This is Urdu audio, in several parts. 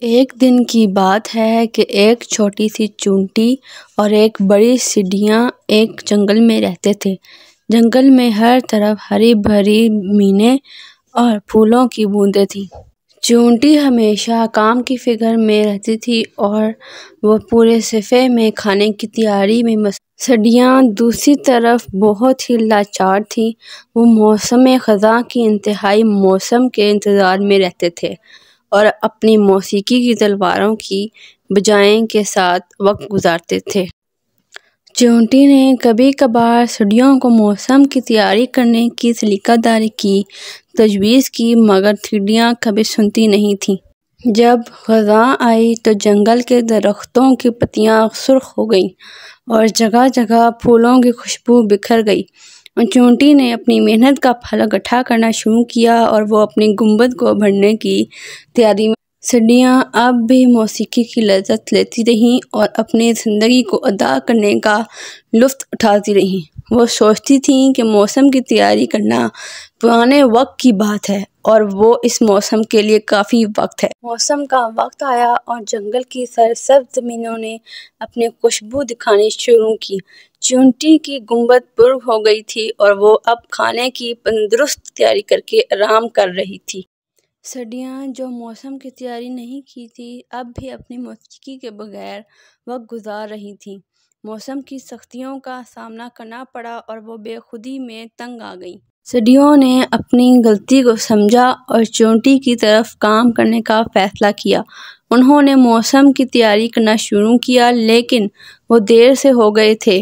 ایک دن کی بات ہے کہ ایک چھوٹی سی چونٹی اور ایک بڑی سیڑھیاں ایک جنگل میں رہتے تھے۔ جنگل میں ہر طرف ہری بھری مینیں اور پھولوں کی بوندیں تھیں۔ چونٹی ہمیشہ کام کی فکر میں رہتی تھی اور وہ پورے صفحے میں کھانے کی تیاری میں مصروف۔ سیڑھیاں دوسری طرف بہت ہی لاچار تھیں۔ وہ موسم خزاں کی انتہائی موسم کے انتظار میں رہتے تھے اور اپنی موسیقی کی تلواروں کی بجائیوں کے ساتھ وقت گزارتے تھے۔ چونٹی نے کبھی کبھار سیڑھیوں کو موسم کی تیاری کرنے کی سلیقہ داری کی تجویز کی، مگر سیڑھیاں کبھی سنتی نہیں تھیں۔ جب خزاں آئی تو جنگل کے درختوں کی پتیاں سرخ ہو گئیں اور جگہ جگہ پھولوں کی خوشبو بکھر گئی۔ چونٹی نے اپنی محنت کا پھل اکٹھا کرنا شروع کیا اور وہ اپنی گنبد کو بھرنے کی تیاری میں۔ سیڑھیاں اب بھی موسیقی کی لذت لیتی رہیں اور اپنی زندگی کو ادا کرنے کا لطف اٹھاتی رہیں۔ وہ سوچتی تھیں کہ موسم کی تیاری کرنا پرانے وقت کی بات ہے اور وہ اس موسم کے لیے کافی وقت ہے۔ موسم کا وقت آیا اور جنگل کی سرسبز زمینوں نے اپنی خوشبو دکھانی شروع کی۔ چونٹی کی گنبد پر ہو گئی تھی اور وہ اب کھانے کی بندوبست تیاری کرکے آرام کر رہی تھی۔ سیڑھیاں جو موسم کی تیاری نہیں کی تھیں، اب بھی اپنی موسیقی کے بغیر وقت گزار رہی تھیں۔ موسم کی سختیوں کا سامنا کرنا پڑا اور وہ بے خودی میں تنگ آ گئیں۔ سیڑھیوں نے اپنی غلطی کو سمجھا اور چونٹی کی طرف کام کرنے کا فیصلہ کیا۔ انہوں نے موسم کی تیاری کرنا شروع کیا، لیکن وہ دیر سے ہو گئے تھے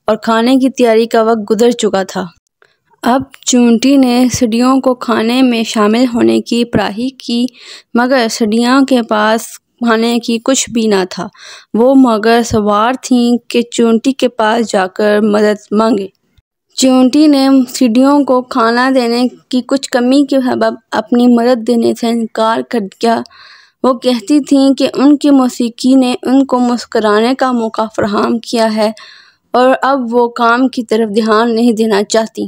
اور کھانے کی تیاری کا وقت گزر چکا تھا۔ اب چونٹی نے سیڑھیوں کو کھانے میں شامل ہونے کی پرواہ کی، مگر سیڑھیوں کے پاس کھانے کی کچھ بھی نہ تھا۔ وہ مگر سوار تھیں کہ چونٹی کے پاس جا کر مدد مانگیں۔ چونٹی نے سیڑھیوں کو کھانا دینے کی کچھ کمی کے سبب اپنی مدد دینے سے انکار کر دیا۔ وہ کہتی تھیں کہ ان کی موسیقی نے ان کو مسکرانے کا موقع فراہم کیا ہے اور اب وہ کام کی طرف دھیان نہیں دینا چاہتیں۔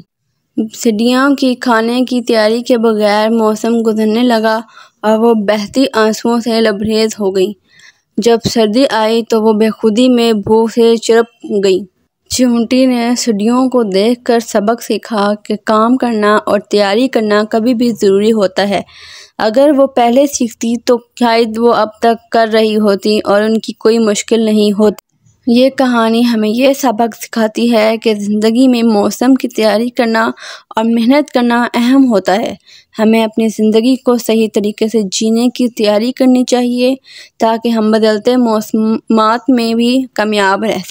سیڑھیوں کی کھانے کی تیاری کے بغیر موسم گزرنے لگا اور وہ بہتی آنسوؤں سے لبریز ہو گئیں۔ جب سردی آئی تو وہ بے خودی میں بھوک سے تڑپ گئیں۔ چونٹی نے سیڑھیوں کو دیکھ کر سبق سیکھا کہ کام کرنا اور تیاری کرنا کبھی بھی ضروری ہوتا ہے۔ اگر وہ پہلے سیکھتی تو شاید وہ اب تک کر رہی ہوتیں اور ان کی کوئی مشکل نہیں ہوتی۔ یہ کہانی ہمیں یہ سبق سکھاتی ہے کہ زندگی میں موسم کی تیاری کرنا اور محنت کرنا اہم ہوتا ہے۔ ہمیں اپنی زندگی کو صحیح طریقے سے جینے کی تیاری کرنی چاہیے تاکہ ہم بدلتے موسمات میں بھی کامیاب رہ سکیں۔